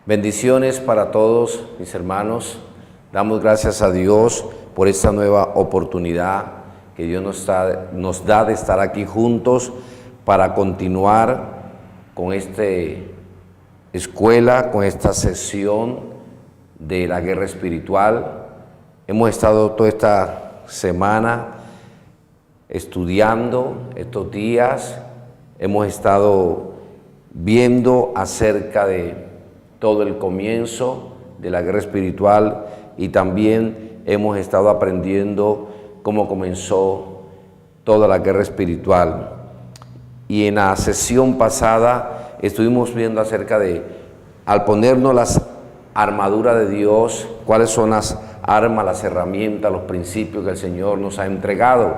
Bendiciones para todos mis hermanos. Damos gracias a Dios por esta nueva oportunidad que Dios nos da de estar aquí juntos para continuar con esta escuela, con esta sesión de la guerra espiritual. Hemos estado toda esta semana estudiando estos días, hemos estado viendo acerca de todo el comienzo de la guerra espiritual y también hemos estado aprendiendo cómo comenzó toda la guerra espiritual. Y en la sesión pasada estuvimos viendo acerca de, al ponernos las armaduras de Dios, cuáles son las armas, las herramientas, los principios que el Señor nos ha entregado.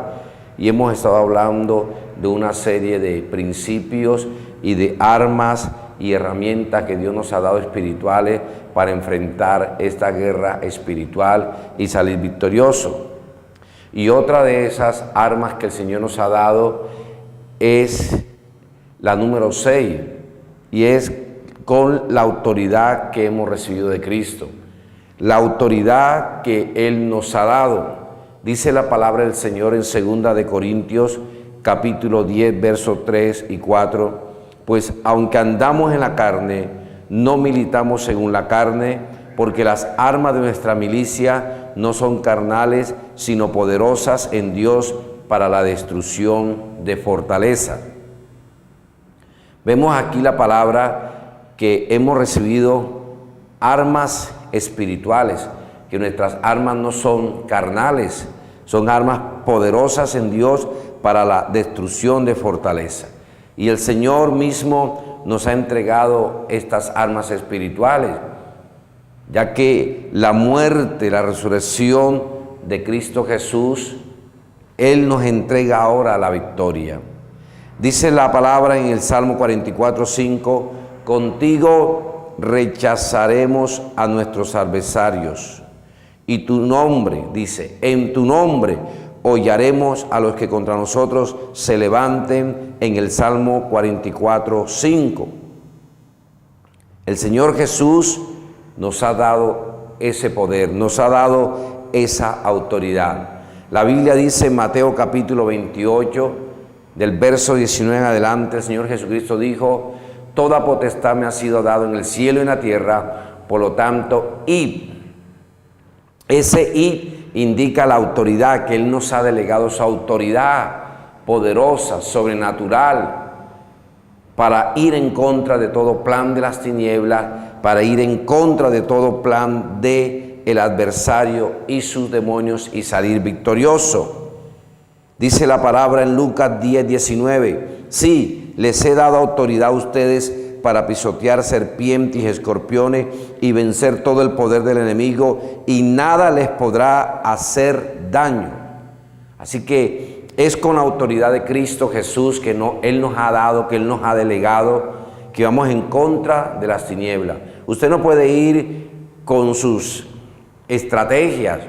Y hemos estado hablando de una serie de principios y de armas y herramientas que Dios nos ha dado espirituales para enfrentar esta guerra espiritual y salir victorioso. Y otra de esas armas que el Señor nos ha dado es la número 6, y es con la autoridad que hemos recibido de Cristo. La autoridad que Él nos ha dado. Dice la palabra del Señor en 2 de Corintios, capítulo 10, versos 3 y 4. Pues aunque andamos en la carne, no militamos según la carne, porque las armas de nuestra milicia no son carnales, sino poderosas en Dios para la destrucción de fortaleza. Vemos aquí la palabra que hemos recibido armas espirituales, que nuestras armas no son carnales, son armas poderosas en Dios para la destrucción de fortaleza. Y el Señor mismo nos ha entregado estas armas espirituales, ya que la muerte, la resurrección de Cristo Jesús, Él nos entrega ahora la victoria. Dice la palabra en el Salmo 44:5, contigo rechazaremos a nuestros adversarios, y tu nombre, dice, en tu nombre hollaremos a los que contra nosotros se levanten, en el Salmo 44:5. El Señor Jesús nos ha dado ese poder, nos ha dado esa autoridad. La Biblia dice en Mateo capítulo 28, del verso 19 en adelante, el Señor Jesucristo dijo: toda potestad me ha sido dado en el cielo y en la tierra, por lo tanto, id. Ese id indica la autoridad, que Él nos ha delegado, su autoridad poderosa, sobrenatural, para ir en contra de todo plan de las tinieblas, para ir en contra de todo plan de el adversario y sus demonios y salir victorioso. Dice la palabra en Lucas 10:19, sí, les he dado autoridad a ustedes para pisotear serpientes y escorpiones y vencer todo el poder del enemigo, y nada les podrá hacer daño. Así que es con la autoridad de Cristo Jesús que Él nos ha dado, que Él nos ha delegado, que vamos en contra de las tinieblas. Usted no puede ir con sus estrategias,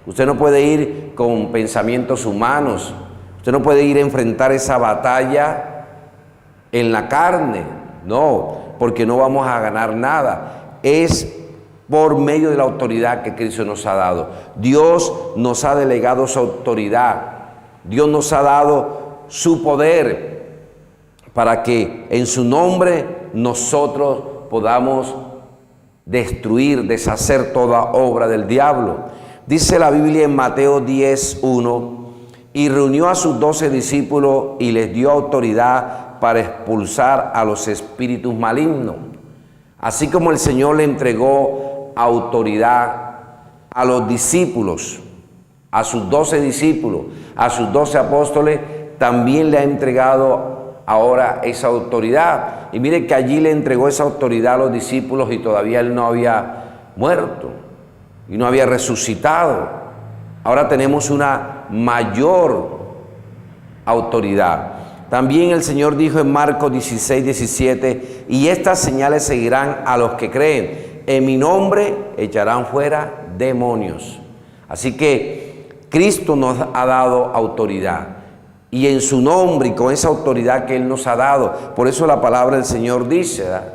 usted no puede ir con pensamientos humanos, usted no puede ir a enfrentar esa batalla en la carne. No, porque no vamos a ganar nada. Es por medio de la autoridad que Cristo nos ha dado. Dios nos ha delegado su autoridad. Dios nos ha dado su poder para que en su nombre nosotros podamos destruir, deshacer toda obra del diablo. Dice la Biblia en Mateo 10:1, y reunió a sus 12 discípulos y les dio autoridad para expulsar a los espíritus malignos. Así como el Señor le entregó autoridad a los discípulos, a sus 12 discípulos, a sus 12 apóstoles, también le ha entregado ahora esa autoridad. Y mire que allí le entregó esa autoridad a los discípulos y todavía Él no había muerto y no había resucitado. Ahora tenemos una mayor autoridad. También el Señor dijo en Marcos 16:17, y estas señales seguirán a los que creen, en mi nombre echarán fuera demonios. Así que Cristo nos ha dado autoridad, y en su nombre y con esa autoridad que Él nos ha dado, por eso la palabra del Señor dice, ¿verdad?,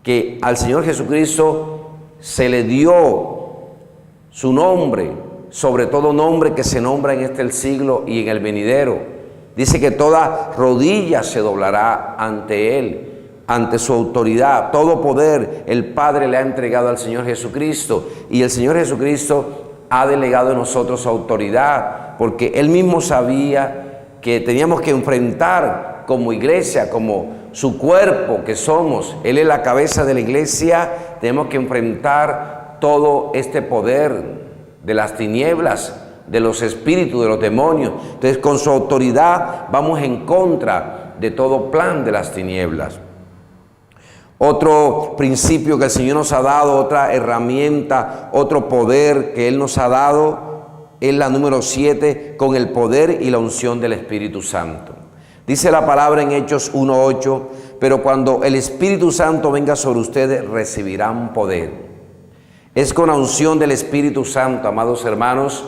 que al Señor Jesucristo se le dio su nombre, sobre todo nombre que se nombra en este el siglo y en el venidero. Dice que toda rodilla se doblará ante Él, ante su autoridad. Todo poder el Padre le ha entregado al Señor Jesucristo, y el Señor Jesucristo ha delegado en nosotros su autoridad, porque Él mismo sabía que teníamos que enfrentar como iglesia, como su cuerpo que somos. Él es la cabeza de la iglesia. Tenemos que enfrentar todo este poder de las tinieblas, de los espíritus, de los demonios. Entonces, con su autoridad vamos en contra de todo plan de las tinieblas. Otro principio que el Señor nos ha dado, otra herramienta, otro poder que Él nos ha dado, es la número 7, con el poder y la unción del Espíritu Santo. Dice la palabra en Hechos 1:8, pero cuando el Espíritu Santo venga sobre ustedes, recibirán poder. Es con la unción del Espíritu Santo, amados hermanos,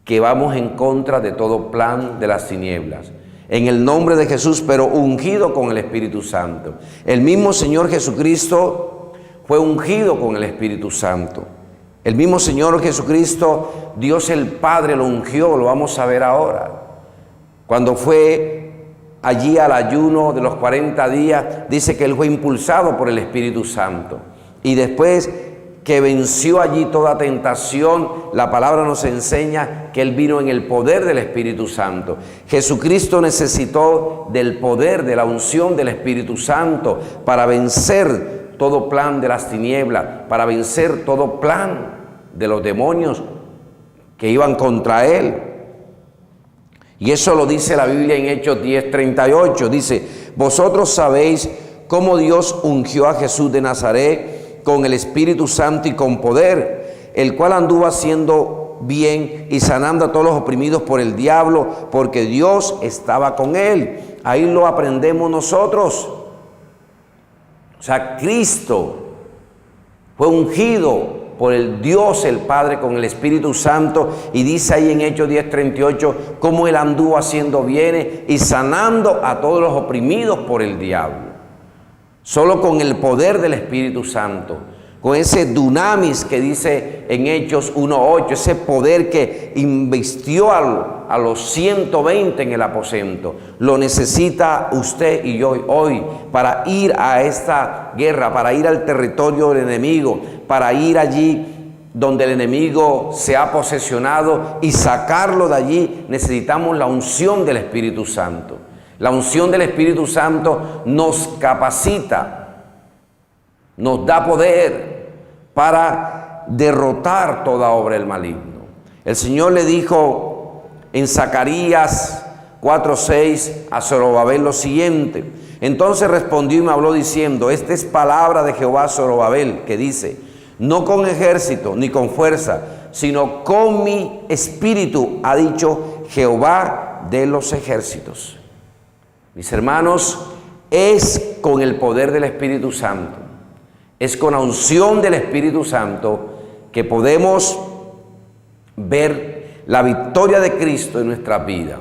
que vamos en contra de todo plan de las tinieblas. En el nombre de Jesús, pero ungido con el Espíritu Santo. El mismo Señor Jesucristo fue ungido con el Espíritu Santo. El mismo Señor Jesucristo, Dios el Padre lo ungió, lo vamos a ver ahora. Cuando fue allí al ayuno de los 40 días, dice que Él fue impulsado por el Espíritu Santo. Y después que venció allí toda tentación, la palabra nos enseña que Él vino en el poder del Espíritu Santo. Jesucristo necesitó del poder, de la unción del Espíritu Santo para vencer todo plan de las tinieblas, para vencer todo plan de los demonios que iban contra Él. Y eso lo dice la Biblia en Hechos 10:38. Dice, vosotros sabéis cómo Dios ungió a Jesús de Nazaret con el Espíritu Santo y con poder, el cual anduvo haciendo bien y sanando a todos los oprimidos por el diablo, porque Dios estaba con él. Ahí lo aprendemos nosotros. O sea, Cristo fue ungido por el Dios el Padre con el Espíritu Santo, y dice ahí en Hechos 10:38 cómo Él anduvo haciendo bien y sanando a todos los oprimidos por el diablo. Solo con el poder del Espíritu Santo, con ese dunamis que dice en Hechos 1:8, ese poder que investió a los 120 en el aposento, lo necesita usted y yo hoy para ir a esta guerra, para ir al territorio del enemigo, para ir allí donde el enemigo se ha posesionado y sacarlo de allí. Necesitamos la unción del Espíritu Santo. La unción del Espíritu Santo nos capacita, nos da poder para derrotar toda obra del maligno. El Señor le dijo en Zacarías 4:6 a Zorobabel lo siguiente. Entonces respondió y me habló diciendo, esta es palabra de Jehová a Zorobabel, que dice, no con ejército ni con fuerza, sino con mi espíritu, ha dicho Jehová de los ejércitos. Mis hermanos, es con el poder del Espíritu Santo, es con la unción del Espíritu Santo que podemos ver la victoria de Cristo en nuestra vida.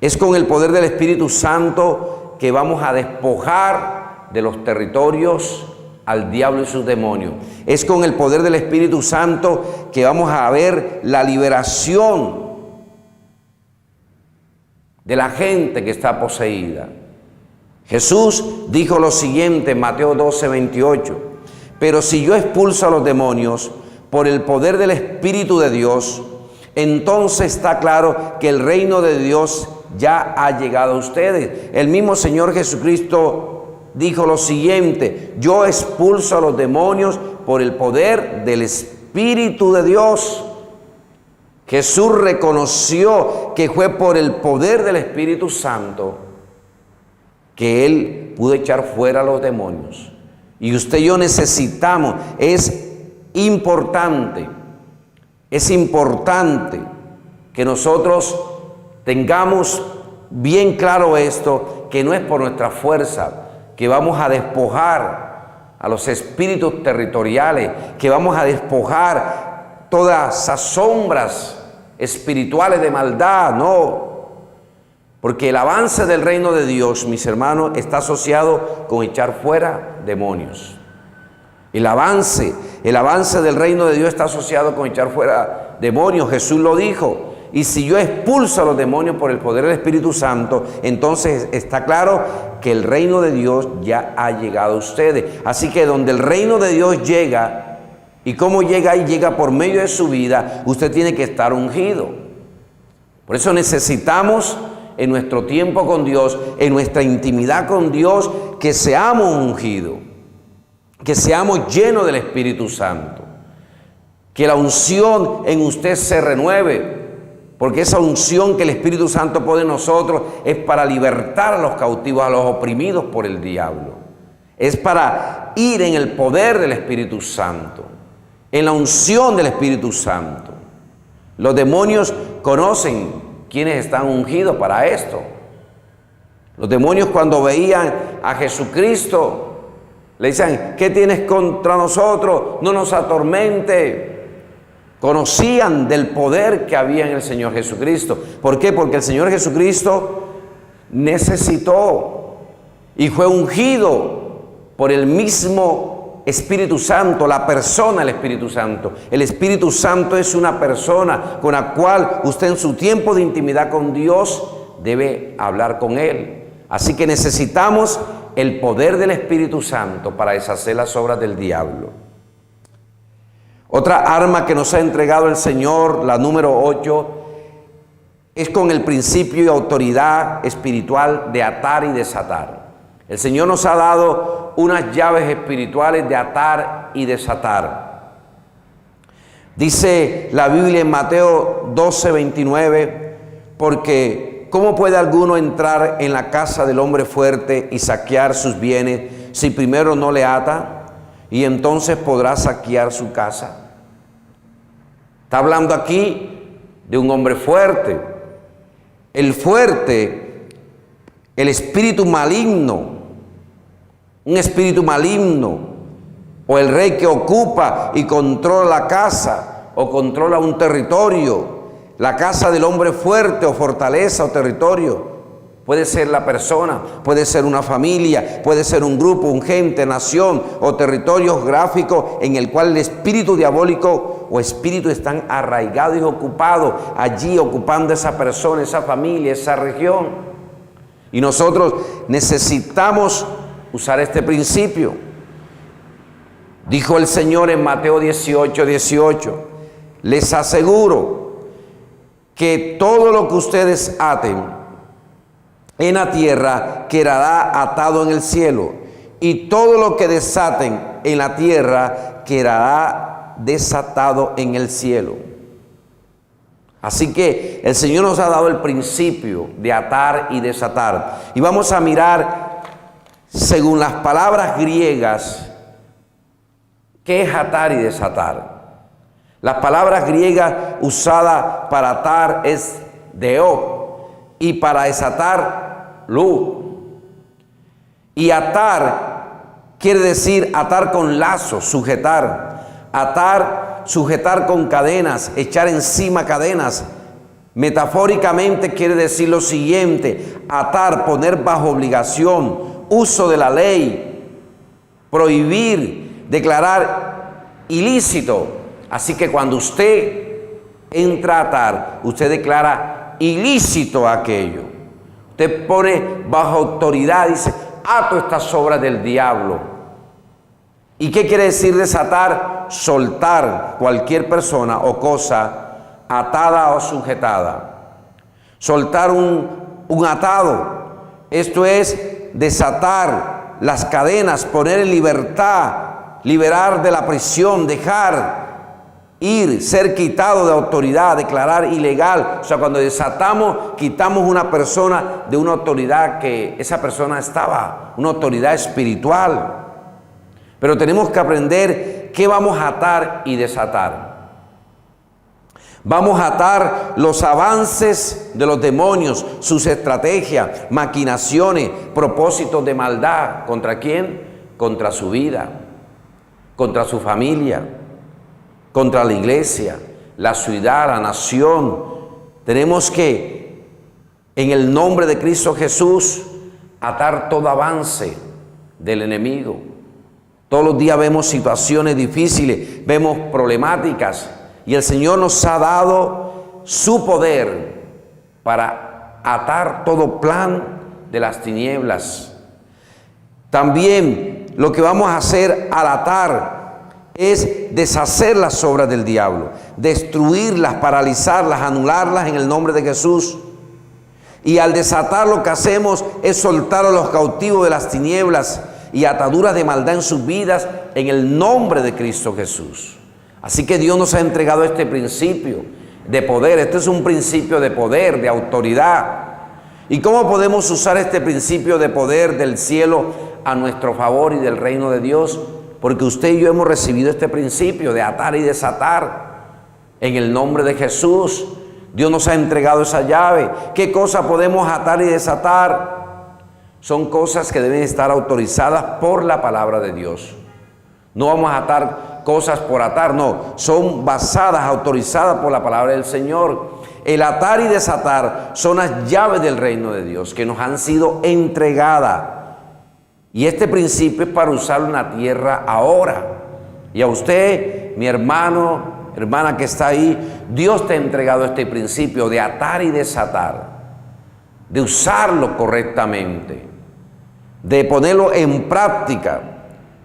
Es con el poder del Espíritu Santo que vamos a despojar de los territorios al diablo y sus demonios. Es con el poder del Espíritu Santo que vamos a ver la liberación de la gente que está poseída. Jesús dijo lo siguiente en Mateo 12:28, pero si yo expulso a los demonios por el poder del Espíritu de Dios, entonces está claro que el reino de Dios ya ha llegado a ustedes. El mismo Señor Jesucristo dijo lo siguiente, yo expulso a los demonios por el poder del Espíritu de Dios. Jesús reconoció que fue por el poder del Espíritu Santo que Él pudo echar fuera a los demonios. Y usted y yo necesitamos, es importante que nosotros tengamos bien claro esto, que no es por nuestra fuerza que vamos a despojar a los espíritus territoriales, que vamos a despojar todas esas sombras espirituales de maldad, no. Porque el avance del reino de Dios, mis hermanos, está asociado con echar fuera demonios. El avance del reino de Dios está asociado con echar fuera demonios. Jesús lo dijo. Y si yo expulso a los demonios por el poder del Espíritu Santo, entonces está claro que el reino de Dios ya ha llegado a ustedes. Así que donde el reino de Dios llega, ¿y cómo llega ahí? Llega por medio de su vida. Usted tiene que estar ungido. Por eso necesitamos en nuestro tiempo con Dios, en nuestra intimidad con Dios, que seamos ungidos, que seamos llenos del Espíritu Santo, que la unción en usted se renueve. Porque esa unción que el Espíritu Santo pone en nosotros es para libertar a los cautivos, a los oprimidos por el diablo. Es para ir en el poder del Espíritu Santo, en la unción del Espíritu Santo. Los demonios conocen quiénes están ungidos para esto. Los demonios, cuando veían a Jesucristo, le decían: ¿qué tienes contra nosotros? No nos atormente. Conocían del poder que había en el Señor Jesucristo. ¿Por qué? Porque el Señor Jesucristo necesitó y fue ungido por el mismo Espíritu Santo, la persona del Espíritu Santo. El Espíritu Santo es una persona con la cual usted en su tiempo de intimidad con Dios debe hablar con Él. Así que necesitamos el poder del Espíritu Santo para deshacer las obras del diablo. Otra arma que nos ha entregado el Señor, la número 8, es con el principio y autoridad espiritual de atar y desatar. El Señor nos ha dado unas llaves espirituales de atar y desatar. Dice la Biblia en Mateo 12:29, porque ¿cómo puede alguno entrar en la casa del hombre fuerte y saquear sus bienes si primero no le ata? Y entonces podrá saquear su casa. Está hablando aquí de un hombre fuerte. El fuerte, el espíritu maligno, un espíritu maligno, o el rey que ocupa y controla la casa o controla un territorio, la casa del hombre fuerte o fortaleza o territorio. Puede ser la persona, puede ser una familia, puede ser un grupo, un gente, nación o territorio geográfico en el cual el espíritu diabólico o espíritu están arraigados y ocupados allí, ocupando esa persona, esa familia, esa región. Y nosotros necesitamos usar este principio. Dijo el Señor en Mateo 18:18, les aseguro que todo lo que ustedes aten en la tierra quedará atado en el cielo, y todo lo que desaten en la tierra quedará desatado en el cielo. Así que el Señor nos ha dado el principio de atar y desatar. Y vamos a mirar, según las palabras griegas, ¿qué es atar y desatar? Las palabras griegas usadas para atar es deo, y para desatar, luz. Y atar quiere decir atar con lazos, sujetar. Atar, sujetar con cadenas, echar encima cadenas. Metafóricamente quiere decir lo siguiente: atar, poner bajo obligación, uso de la ley, prohibir, declarar ilícito. Así que cuando usted entra a atar, usted declara ilícito aquello. Usted pone bajo autoridad, dice: ato estas obras del diablo. ¿Y qué quiere decir desatar? Soltar cualquier persona o cosa atada o sujetada. Soltar un atado. Esto es desatar las cadenas, poner en libertad, liberar de la prisión, dejar ir, ser quitado de autoridad, declarar ilegal. O sea, cuando desatamos, quitamos una persona de una autoridad que esa persona estaba, una autoridad espiritual. Pero tenemos que aprender qué vamos a atar y desatar. Vamos a atar los avances de los demonios, sus estrategias, maquinaciones, propósitos de maldad. ¿Contra quién? Contra su vida, contra su familia, contra la iglesia, la ciudad, la nación. Tenemos que, en el nombre de Cristo Jesús, atar todo avance del enemigo. Todos los días vemos situaciones difíciles, vemos problemáticas, y el Señor nos ha dado su poder para atar todo plan de las tinieblas. También lo que vamos a hacer al atar es deshacer las obras del diablo, destruirlas, paralizarlas, anularlas en el nombre de Jesús. Y al desatar, lo que hacemos es soltar a los cautivos de las tinieblas y ataduras de maldad en sus vidas en el nombre de Cristo Jesús. Así que Dios nos ha entregado este principio de poder. Este es un principio de poder, de autoridad. ¿Y cómo podemos usar este principio de poder del cielo a nuestro favor y del reino de Dios? Porque usted y yo hemos recibido este principio de atar y desatar en el nombre de Jesús. Dios nos ha entregado esa llave. ¿Qué cosa podemos atar y desatar? Son cosas que deben estar autorizadas por la palabra de Dios. No vamos a atar cosas por atar, no. Son basadas, autorizadas por la palabra del Señor. El atar y desatar son las llaves del reino de Dios que nos han sido entregadas. Y este principio es para usarlo en la tierra ahora. Y a usted, mi hermano, hermana que está ahí, Dios te ha entregado este principio de atar y desatar, de usarlo correctamente, de ponerlo en práctica.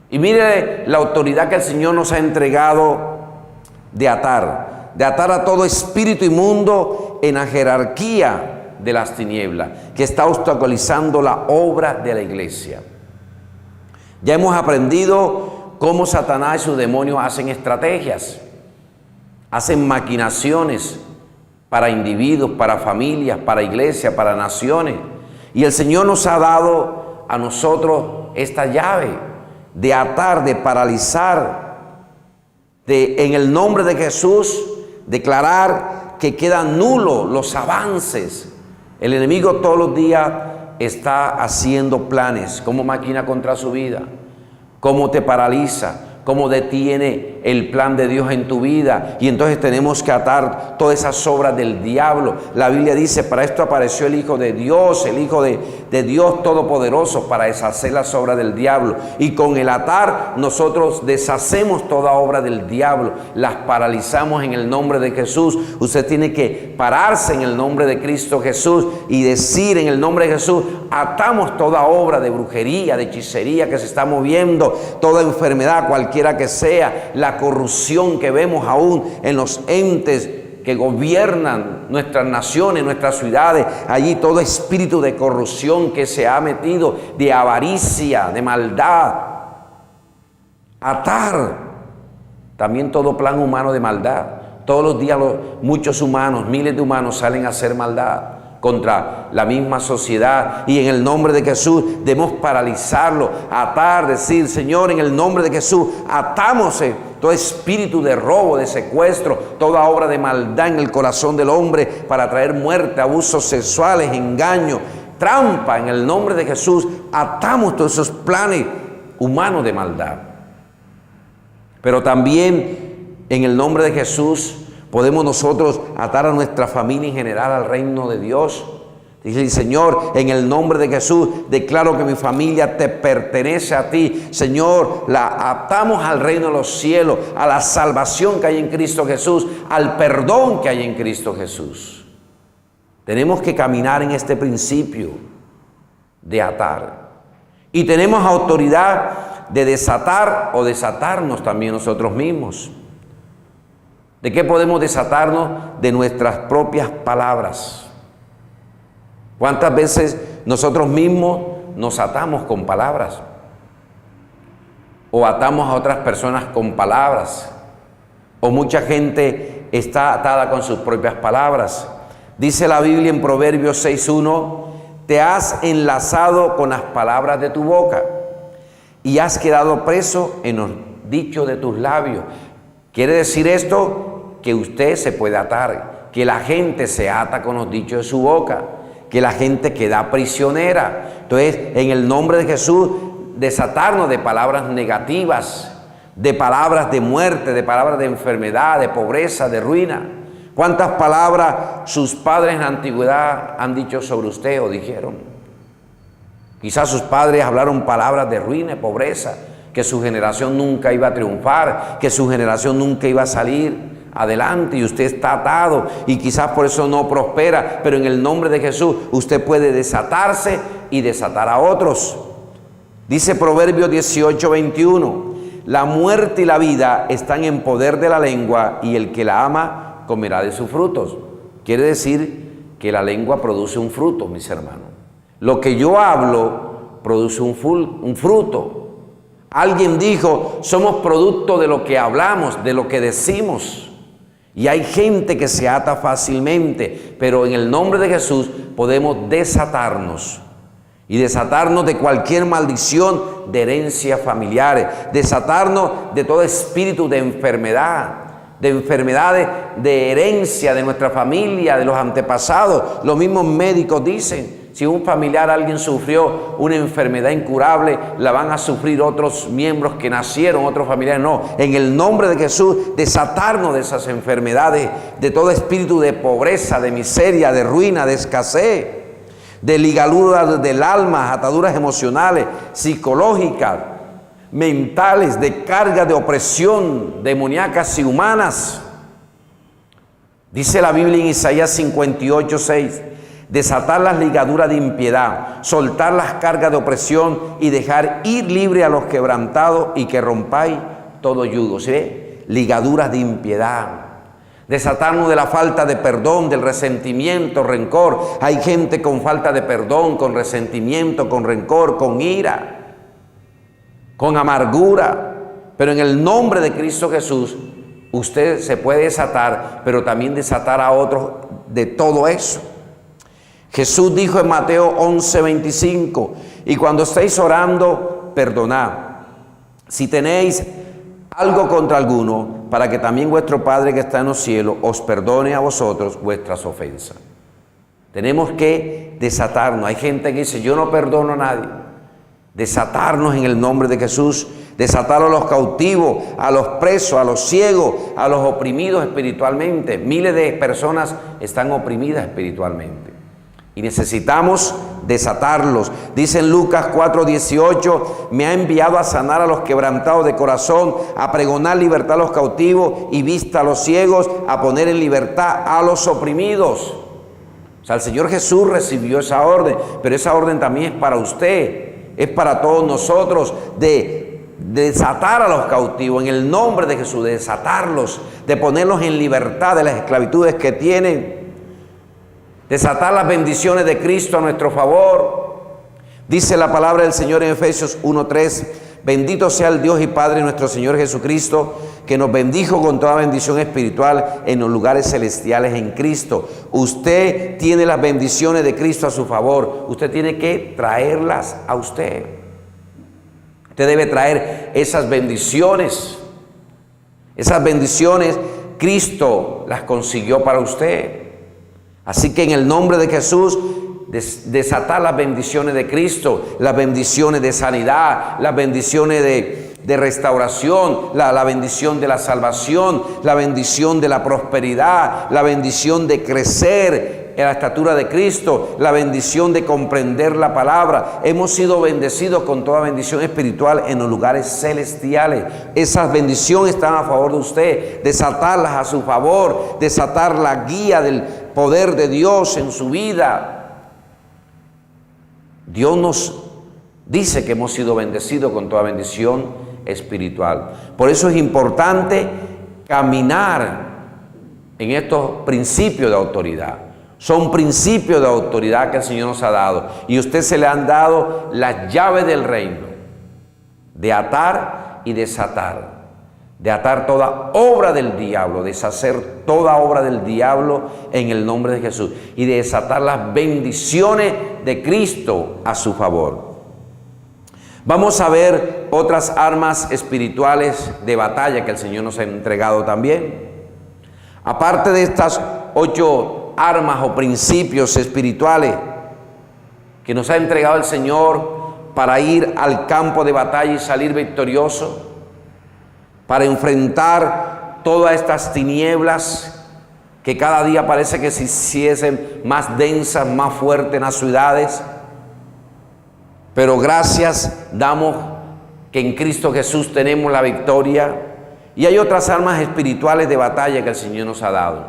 Y mire la autoridad que el Señor nos ha entregado de atar a todo espíritu inmundo en la jerarquía de las tinieblas, que está obstaculizando la obra de la iglesia. Ya hemos aprendido cómo Satanás y sus demonios hacen estrategias, hacen maquinaciones para individuos, para familias, para iglesias, para naciones. Y el Señor nos ha dado a nosotros esta llave de atar, de paralizar, de en el nombre de Jesús declarar que quedan nulos los avances. El enemigo todos los días está haciendo planes, cómo maquina contra su vida, cómo te paraliza, cómo detiene el plan de Dios en tu vida. Y entonces tenemos que atar todas esas obras del diablo. La Biblia dice, para esto apareció el Hijo de Dios, el Hijo de Dios Todopoderoso, para deshacer las obras del diablo. Y con el atar nosotros deshacemos toda obra del diablo, las paralizamos en el nombre de Jesús. Usted tiene que pararse en el nombre de Cristo Jesús y decir en el nombre de Jesús, atamos toda obra de brujería, de hechicería que se está moviendo, toda enfermedad, cualquiera que sea, la corrupción que vemos aún en los entes que gobiernan nuestras naciones, nuestras ciudades. Allí todo espíritu de corrupción que se ha metido, de avaricia, de maldad. Atar también todo plan humano de maldad. Todos los días muchos humanos, miles de humanos salen a hacer maldad contra la misma sociedad, y en el nombre de Jesús debemos paralizarlo, atar, decir, Señor, en el nombre de Jesús, atamos todo espíritu de robo, de secuestro, toda obra de maldad en el corazón del hombre para traer muerte, abusos sexuales, engaño, trampa. En el nombre de Jesús atamos todos esos planes humanos de maldad. Pero también en el nombre de Jesús podemos nosotros atar a nuestra familia en general al reino de Dios. Dice, Señor, en el nombre de Jesús, declaro que mi familia te pertenece a ti. Señor, la atamos al reino de los cielos, a la salvación que hay en Cristo Jesús, al perdón que hay en Cristo Jesús. Tenemos que caminar en este principio de atar. Y tenemos autoridad de desatar o desatarnos también nosotros mismos. ¿De qué podemos desatarnos? De nuestras propias palabras. ¿Cuántas veces nosotros mismos nos atamos con palabras? O atamos a otras personas con palabras. O mucha gente está atada con sus propias palabras. Dice la Biblia en Proverbios 6:1, te has enlazado con las palabras de tu boca y has quedado preso en los dichos de tus labios. ¿Quiere decir esto? Que usted se puede atar, que la gente se ata con los dichos de su boca, que la gente queda prisionera. Entonces, en el nombre de Jesús, desatarnos de palabras negativas, de palabras de muerte, de palabras de enfermedad, de pobreza, de ruina. ¿Cuántas palabras sus padres en la antigüedad han dicho sobre usted o dijeron? Quizás sus padres hablaron palabras de ruina, pobreza, que su generación nunca iba a triunfar, que su generación nunca iba a salir adelante, y usted está atado y quizás por eso no prospera, pero en el nombre de Jesús usted puede desatarse y desatar a otros. Dice Proverbios 18:21, la muerte y la vida están en poder de la lengua, y el que la ama comerá de sus frutos. Quiere decir que la lengua produce un fruto, mis hermanos. Lo que yo hablo produce un fruto. Alguien dijo, somos producto de lo que hablamos, de lo que decimos. Y hay gente que se ata fácilmente, pero en el nombre de Jesús podemos desatarnos. Y desatarnos de cualquier maldición de herencias familiares, desatarnos de todo espíritu de enfermedad, de enfermedades de herencia de nuestra familia, de los antepasados. Los mismos médicos dicen, si un familiar, alguien sufrió una enfermedad incurable, la van a sufrir otros miembros que nacieron, otros familiares. No, en el nombre de Jesús, desatarnos de esas enfermedades, de todo espíritu de pobreza, de miseria, de ruina, de escasez, de ligaduras del alma, ataduras emocionales, psicológicas, mentales, de carga de opresión demoníacas y humanas. Dice la Biblia en Isaías 58:6, desatar las ligaduras de impiedad, soltar las cargas de opresión y dejar ir libre a los quebrantados, y que rompáis todo yugo. ¿Sí? Ligaduras de impiedad. Desatarnos de la falta de perdón, del resentimiento, rencor. Hay gente con falta de perdón, con resentimiento, con rencor, con ira, con amargura. Pero en el nombre de Cristo Jesús, usted se puede desatar, pero también desatar a otros de todo eso. Jesús dijo en Mateo 11:25, y cuando estéis orando, perdonad, si tenéis algo contra alguno, para que también vuestro Padre que está en los cielos os perdone a vosotros vuestras ofensas. Tenemos que desatarnos. Hay gente que dice, yo no perdono a nadie. Desatarnos en el nombre de Jesús, desatar a los cautivos, a los presos, a los ciegos, a los oprimidos espiritualmente. Miles de personas están oprimidas espiritualmente y necesitamos desatarlos. Dice en Lucas 4:18, me ha enviado a sanar a los quebrantados de corazón, a pregonar libertad a los cautivos y vista a los ciegos, a poner en libertad a los oprimidos. O sea, el Señor Jesús recibió esa orden, pero esa orden también es para usted, es para todos nosotros, de desatar a los cautivos en el nombre de Jesús, de desatarlos, de ponerlos en libertad de las esclavitudes que tienen. Desatar las bendiciones de Cristo a nuestro favor. Dice la palabra del Señor en Efesios 1:3, bendito sea el Dios y Padre nuestro Señor Jesucristo, que nos bendijo con toda bendición espiritual en los lugares celestiales en Cristo. Usted tiene las bendiciones de Cristo a su favor. Usted tiene que traerlas a usted. Usted debe traer esas bendiciones. Esas bendiciones Cristo las consiguió para usted. Así que en el nombre de Jesús, desatar las bendiciones de Cristo, las bendiciones de sanidad, las bendiciones de restauración, la bendición de la salvación, la bendición de la prosperidad, la bendición de crecer en la estatura de Cristo, la bendición de comprender la palabra. Hemos sido bendecidos con toda bendición espiritual en los lugares celestiales. Esas bendiciones están a favor de usted. Desatarlas a su favor, desatar la guía del poder de Dios en su vida. Dios nos dice que hemos sido bendecidos con toda bendición espiritual. Por eso es importante caminar en estos principios de autoridad. Son principios de autoridad que el Señor nos ha dado, y a usted se le han dado las llaves del reino, de atar y desatar, de atar toda obra del diablo, deshacer toda obra del diablo en el nombre de Jesús, y de desatar las bendiciones de Cristo a su favor. Vamos a ver otras armas espirituales de batalla que el Señor nos ha entregado también. Aparte de estas 8 armas o principios espirituales que nos ha entregado el Señor para ir al campo de batalla y salir victorioso, para enfrentar todas estas tinieblas que cada día parece que se hiciesen más densas, más fuertes en las ciudades. Pero gracias damos que en Cristo Jesús tenemos la victoria, y hay otras armas espirituales de batalla que el Señor nos ha dado.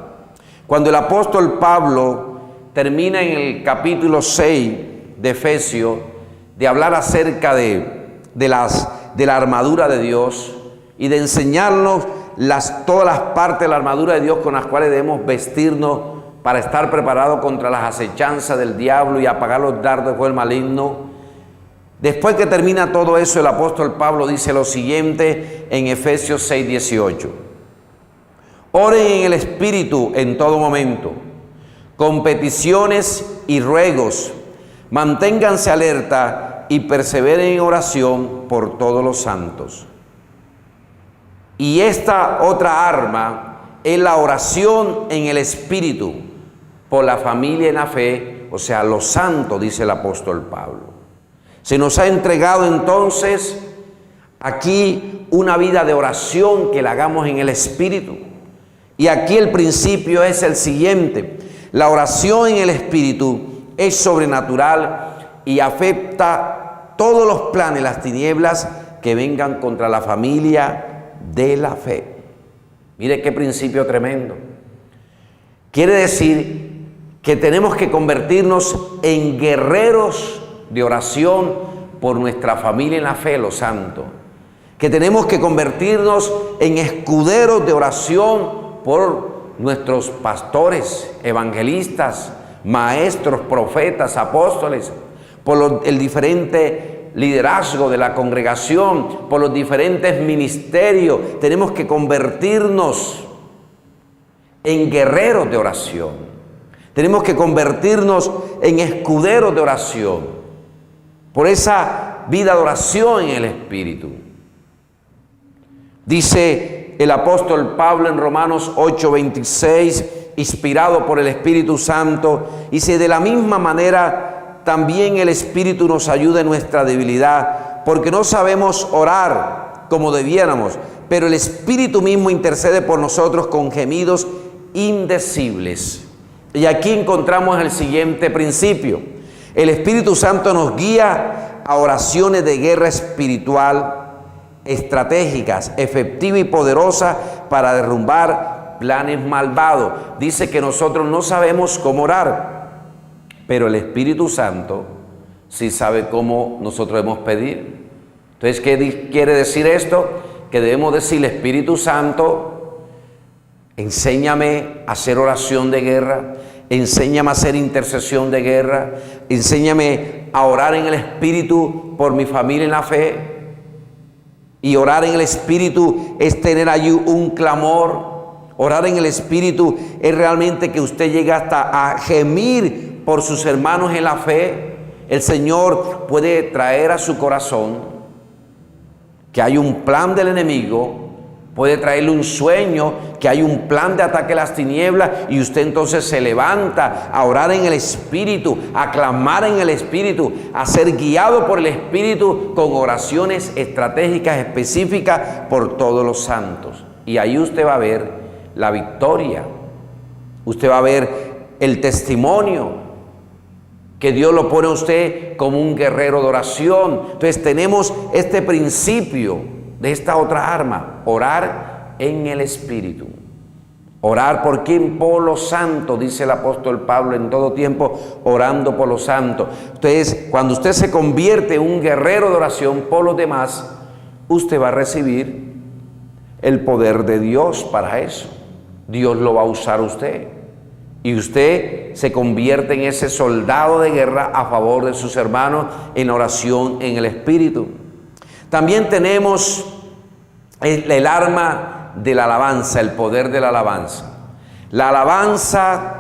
Cuando el apóstol Pablo termina en el capítulo 6 de Efesios de hablar acerca de la armadura de Dios y de enseñarnos todas las partes de la armadura de Dios con las cuales debemos vestirnos para estar preparados contra las acechanzas del diablo y apagar los dardos del maligno. Después que termina todo eso, el apóstol Pablo dice lo siguiente en Efesios 6:18. Oren en el Espíritu en todo momento, con peticiones y ruegos. Manténganse alerta y perseveren en oración por todos los santos. Y esta otra arma es la oración en el Espíritu por la familia en la fe, o sea, los santos, dice el apóstol Pablo. Se nos ha entregado entonces aquí una vida de oración que la hagamos en el Espíritu. Y aquí el principio es el siguiente: la oración en el Espíritu es sobrenatural y afecta todos los planes, las tinieblas que vengan contra la familia de la fe. Mire qué principio tremendo. Quiere decir que tenemos que convertirnos en guerreros de oración por nuestra familia en la fe, los santos. Que tenemos que convertirnos en escuderos de oración por nuestros pastores, evangelistas, maestros, profetas, apóstoles, por el diferente liderazgo de la congregación, por los diferentes ministerios. Tenemos que convertirnos en guerreros de oración. Tenemos que convertirnos en escuderos de oración, por esa vida de oración en el Espíritu. Dice el apóstol Pablo en Romanos 8:26, inspirado por el Espíritu Santo, dice: de la misma manera también el Espíritu nos ayuda en nuestra debilidad, porque no sabemos orar como debiéramos, pero el Espíritu mismo intercede por nosotros con gemidos indecibles. Y aquí encontramos el siguiente principio: el Espíritu Santo nos guía a oraciones de guerra espiritual, estratégicas, efectivas y poderosas para derrumbar planes malvados. Dice que nosotros no sabemos cómo orar, pero el Espíritu Santo sí sabe cómo nosotros debemos pedir. Entonces, ¿qué quiere decir esto? Que debemos decirle: Espíritu Santo, enséñame a hacer oración de guerra, enséñame a hacer intercesión de guerra, enséñame a orar en el Espíritu por mi familia en la fe. Y orar en el Espíritu es tener allí un clamor. Orar en el Espíritu es realmente que usted llegue hasta a gemir por sus hermanos en la fe. El Señor puede traer a su corazón que hay un plan del enemigo, puede traerle un sueño, que hay un plan de ataque a las tinieblas, y usted entonces se levanta a orar en el Espíritu, a clamar en el Espíritu, a ser guiado por el Espíritu con oraciones estratégicas específicas por todos los santos. Y ahí usted va a ver la victoria, usted va a ver el testimonio, que Dios lo pone a usted como un guerrero de oración. Entonces tenemos este principio de esta otra arma: orar en el Espíritu. Orar por quién? Por los santos, dice el apóstol Pablo, en todo tiempo orando por los santos. Entonces, cuando usted se convierte en un guerrero de oración por los demás, usted va a recibir el poder de Dios para eso. Dios lo va a usar a usted. Y usted se convierte en ese soldado de guerra a favor de sus hermanos en oración en el Espíritu. También tenemos el arma de la alabanza, el poder de la alabanza. La alabanza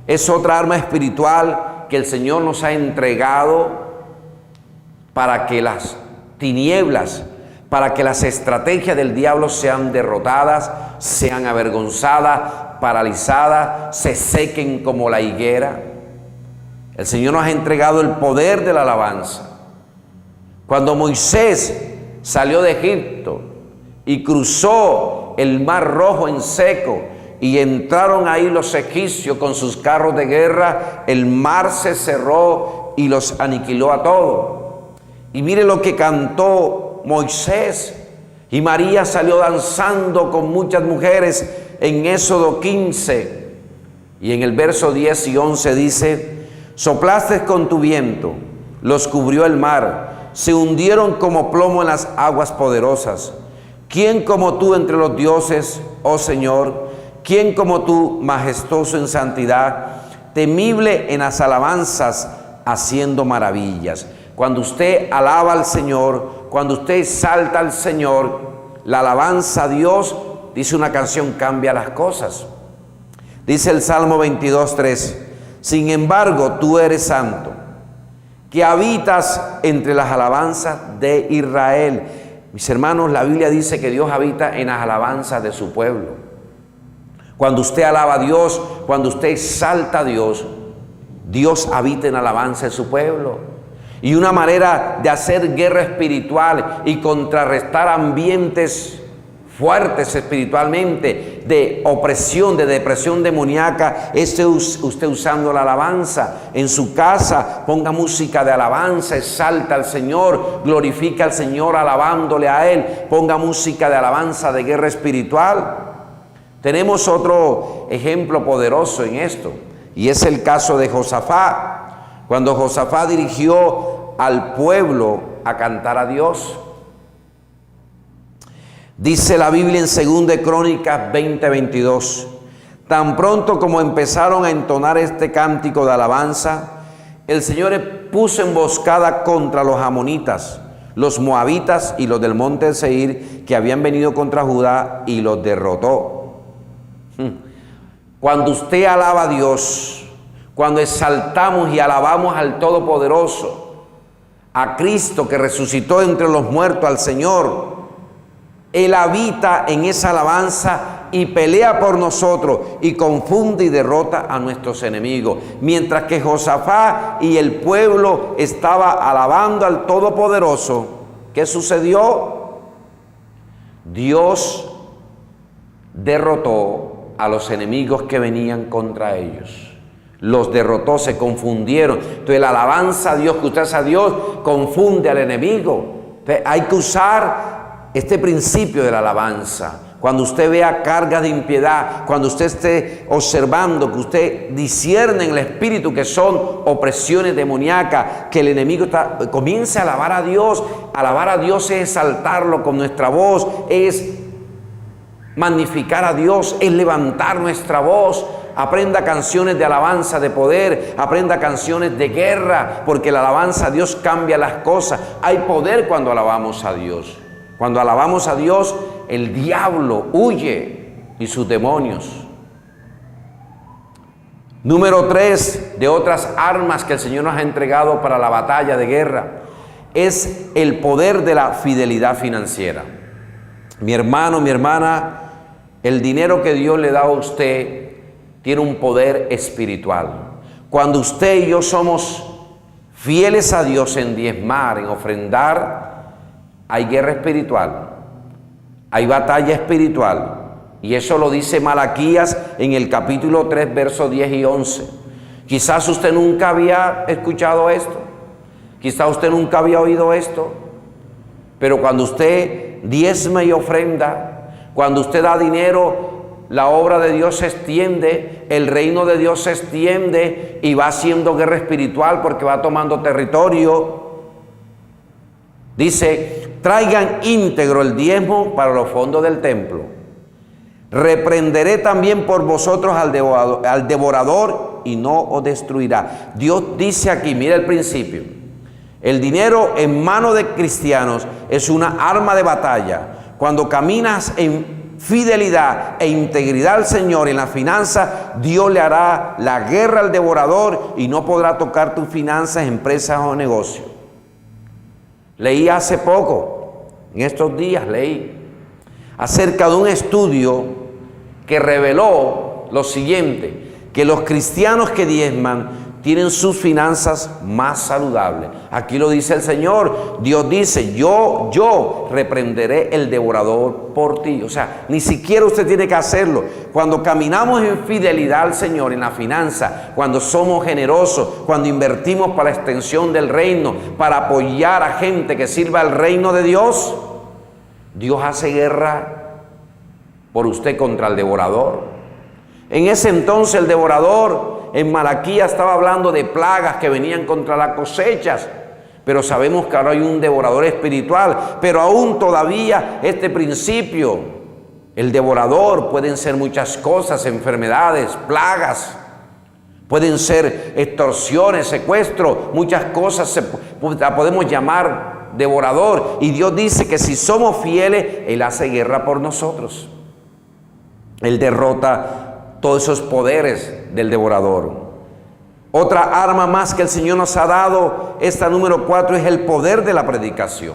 es otra arma espiritual que el Señor nos ha entregado para que las tinieblas, para que las estrategias del diablo sean derrotadas, sean avergonzadas, paralizadas, se sequen como la higuera. El Señor nos ha entregado el poder de la alabanza. Cuando Moisés salió de Egipto y cruzó el Mar Rojo en seco y entraron ahí los egipcios con sus carros de guerra, el mar se cerró y los aniquiló a todos. Y mire lo que cantó salió Moisés y María salió danzando con muchas mujeres en Éxodo 15. Y en el verso 10 y 11 dice: soplaste con tu viento, los cubrió el mar, se hundieron como plomo en las aguas poderosas. ¿Quién como tú entre los dioses, oh Señor? ¿Quién como tú, majestuoso en santidad, temible en las alabanzas, haciendo maravillas? Cuando usted alaba al Señor, cuando usted exalta al Señor, la alabanza a Dios, dice una canción, cambia las cosas. Dice el Salmo 22:3: sin embargo, tú eres santo, que habitas entre las alabanzas de Israel. Mis hermanos, la Biblia dice que Dios habita en las alabanzas de su pueblo. Cuando usted alaba a Dios, cuando usted exalta a Dios, Dios habita en la alabanza de su pueblo. Y una manera de hacer guerra espiritual y contrarrestar ambientes fuertes espiritualmente, de opresión, de depresión demoníaca, es usted usando la alabanza. En su casa ponga música de alabanza, exalta al Señor, glorifica al Señor alabándole a Él, ponga música de alabanza, de guerra espiritual. Tenemos otro ejemplo poderoso en esto, y es el caso de Josafat, cuando Josafat dirigió al pueblo a cantar a Dios. Dice la Biblia en 2 Crónicas 20:22: tan pronto como empezaron a entonar este cántico de alabanza, el Señor puso emboscada contra los amonitas, los moabitas y los del monte de Seir, que habían venido contra Judá, y los derrotó. Cuando usted alaba a Dios, cuando exaltamos y alabamos al Todopoderoso, a Cristo que resucitó entre los muertos, al Señor, Él habita en esa alabanza y pelea por nosotros y confunde y derrota a nuestros enemigos. Mientras que Josafat y el pueblo estaba alabando al Todopoderoso, ¿qué sucedió? Dios derrotó a los enemigos que venían contra ellos. Los derrotó, se confundieron. Entonces la alabanza a Dios, que usted hace a Dios, confunde al enemigo. Entonces, hay que usar este principio de la alabanza. Cuando usted vea cargas de impiedad, cuando usted esté observando, que usted discierne en el espíritu que son opresiones demoníacas, que el enemigo comience a alabar a Dios. Alabar a Dios es exaltarlo con nuestra voz, es magnificar a Dios, es levantar nuestra voz. Aprenda canciones de alabanza, de poder, aprenda canciones de guerra, porque la alabanza a Dios cambia las cosas. Hay poder cuando alabamos a Dios. Cuando alabamos a Dios, el diablo huye y sus demonios. Número 3 de otras armas que el Señor nos ha entregado para la batalla de guerra es el poder de la fidelidad financiera. Mi hermano, mi hermana, el dinero que Dios le da a usted tiene un poder espiritual. Cuando usted y yo somos fieles a Dios en diezmar, en ofrendar, hay guerra espiritual, hay batalla espiritual, y eso lo dice Malaquías en el capítulo 3, versos 10 y 11. Quizás usted nunca había escuchado esto, quizás usted nunca había oído esto, pero cuando usted diezma y ofrenda, cuando usted da dinero, la obra de Dios se extiende, el reino de Dios se extiende y va haciendo guerra espiritual porque va tomando territorio. Dice: traigan íntegro el diezmo para los fondos del templo. Reprenderé también por vosotros al devorador y no os destruirá. Dios dice aquí, mira el principio: el dinero en manos de cristianos es una arma de batalla. Cuando caminas en fidelidad e integridad al Señor en la finanza, Dios le hará la guerra al devorador y no podrá tocar tus finanzas, empresas o negocios. Leí hace poco, en estos días leí, acerca de un estudio que reveló lo siguiente: que los cristianos que diezman tienen sus finanzas más saludables. Aquí lo dice el Señor. Dios dice, yo reprenderé el devorador por ti. O sea, ni siquiera usted tiene que hacerlo. Cuando caminamos en fidelidad al Señor, en la finanza, cuando somos generosos, cuando invertimos para la extensión del reino, para apoyar a gente que sirva al reino de Dios, Dios hace guerra por usted contra el devorador. En ese entonces el devorador en Malaquías estaba hablando de plagas que venían contra las cosechas, pero sabemos que ahora hay un devorador espiritual. Pero aún todavía este principio, el devorador, pueden ser muchas cosas, enfermedades, plagas, pueden ser extorsiones, secuestros, muchas cosas la podemos llamar devorador. Y Dios dice que si somos fieles, Él hace guerra por nosotros. Él derrota todos esos poderes del devorador. Otra arma más que el Señor nos ha dado, esta número 4, es el poder de la predicación.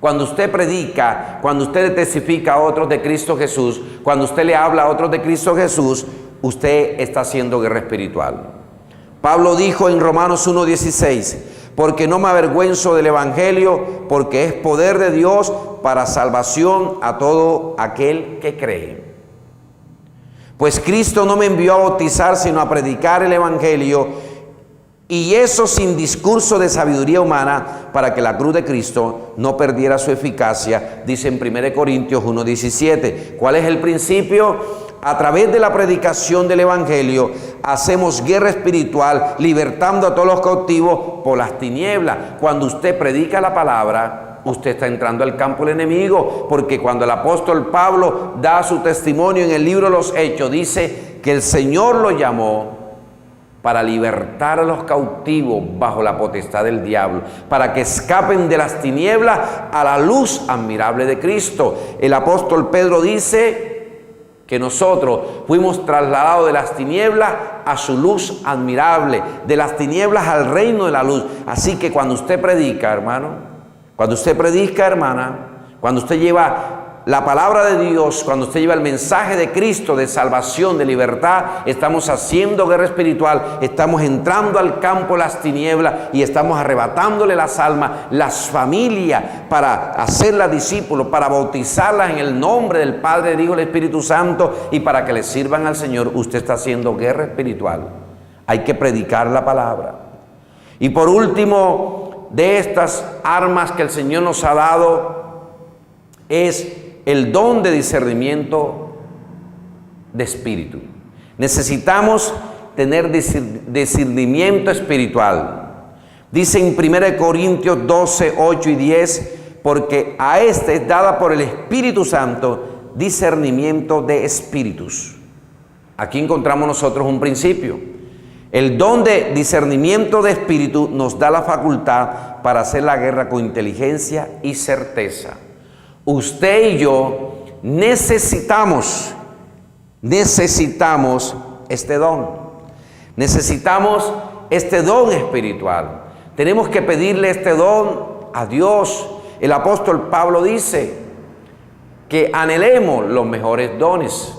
Cuando usted predica, cuando usted testifica a otros de Cristo Jesús, cuando usted le habla a otros de Cristo Jesús, usted está haciendo guerra espiritual. Pablo dijo en Romanos 1:16, porque no me avergüenzo del Evangelio, porque es poder de Dios para salvación a todo aquel que cree. Pues Cristo no me envió a bautizar, sino a predicar el Evangelio, y eso sin discurso de sabiduría humana, para que la cruz de Cristo no perdiera su eficacia, dice en 1 Corintios 1:17. ¿Cuál es el principio? A través de la predicación del Evangelio hacemos guerra espiritual, libertando a todos los cautivos por las tinieblas. Cuando usted predica la palabra, usted está entrando al campo del enemigo, porque cuando el apóstol Pablo da su testimonio en el libro de los Hechos, dice que el Señor lo llamó para libertar a los cautivos bajo la potestad del diablo, para que escapen de las tinieblas a la luz admirable de Cristo. El apóstol Pedro dice que nosotros fuimos trasladados de las tinieblas a su luz admirable, de las tinieblas al reino de la luz. Así que cuando usted predica, hermano, cuando usted predica, hermana, cuando usted lleva la palabra de Dios, cuando usted lleva el mensaje de Cristo, de salvación, de libertad, estamos haciendo guerra espiritual, estamos entrando al campo de las tinieblas y estamos arrebatándole las almas, las familias, para hacerlas discípulos, para bautizarlas en el nombre del Padre, del Hijo y del Espíritu Santo, y para que les sirvan al Señor. Usted está haciendo guerra espiritual. Hay que predicar la palabra. Y por último, de estas armas que el Señor nos ha dado, es el don de discernimiento de espíritu. Necesitamos tener discernimiento espiritual. Dice en 1 Corintios 12, 8 y 10, porque a este es dada por el Espíritu Santo discernimiento de espíritus. Aquí encontramos nosotros un principio. El don de discernimiento de espíritu nos da la facultad para hacer la guerra con inteligencia y certeza. Usted y yo necesitamos este don. Necesitamos este don espiritual. Tenemos que pedirle este don a Dios. El apóstol Pablo dice que anhelemos los mejores dones.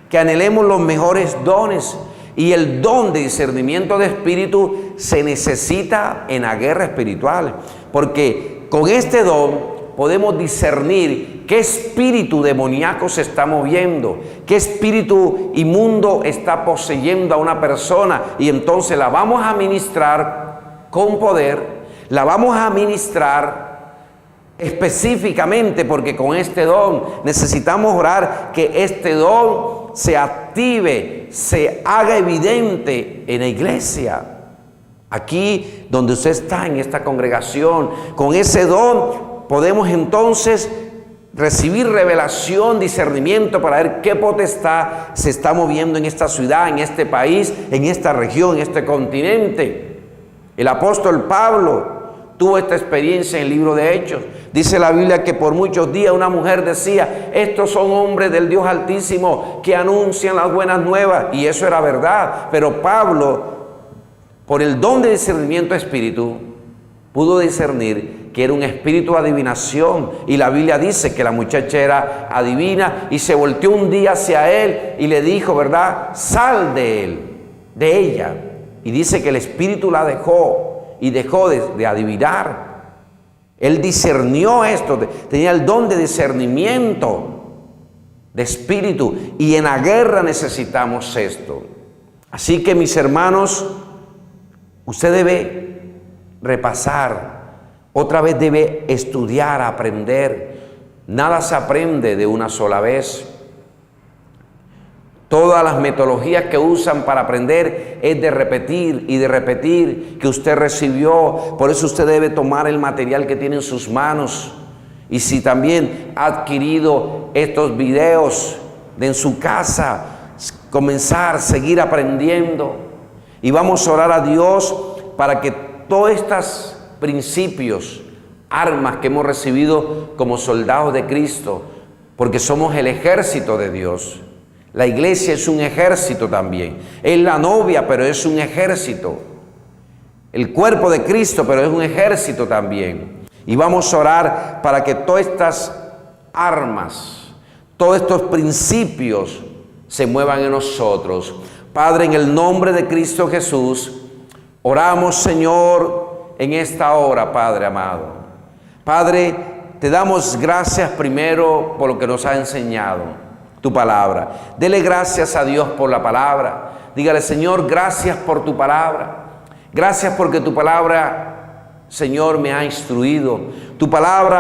Que anhelemos los mejores dones. Y el don de discernimiento de espíritu se necesita en la guerra espiritual. Porque con este don podemos discernir qué espíritu demoníaco se está moviendo, qué espíritu inmundo está poseyendo a una persona, y entonces la vamos a ministrar con poder, la vamos a ministrar específicamente, porque con este don necesitamos orar que este don se active, se haga evidente en la iglesia. Aquí donde usted está, en esta congregación, con ese don podemos entonces recibir revelación, discernimiento para ver qué potestad se está moviendo en esta ciudad, en este país, en esta región, en este continente. El apóstol Pablo tuvo esta experiencia en el libro de Hechos. Dice la Biblia que por muchos días una mujer decía: estos son hombres del Dios Altísimo que anuncian las buenas nuevas. Y eso era verdad. Pero Pablo, por el don de discernimiento de espíritu, pudo discernir que era un espíritu de adivinación, y la Biblia dice que la muchacha era adivina, y se volteó un día hacia él y le dijo, ¿verdad?, sal de él, de ella. Y dice que el Espíritu la dejó y dejó de adivinar. Él discernió esto, tenía el don de discernimiento de espíritu, y en la guerra necesitamos esto. Así que, mis hermanos, usted debe repasar, otra vez debe estudiar, aprender. Nada se aprende de una sola vez. Todas las metodologías que usan para aprender es de repetir y de repetir que usted recibió. Por eso usted debe tomar el material que tiene en sus manos. Y si también ha adquirido estos videos en su casa, comenzar a seguir aprendiendo. Y vamos a orar a Dios para que todos estos principios, armas que hemos recibido como soldados de Cristo, porque somos el ejército de Dios. La iglesia es un ejército también. Es la novia, pero es un ejército. El cuerpo de Cristo, pero es un ejército también. Y vamos a orar para que todas estas armas, todos estos principios se muevan en nosotros. Padre, en el nombre de Cristo Jesús, oramos, Señor, en esta hora, Padre amado. Padre, te damos gracias primero por lo que nos ha enseñado tu palabra. Dele gracias a Dios por la palabra. Dígale: Señor, gracias por tu palabra. Gracias porque tu palabra, Señor, me ha instruido. Tu palabra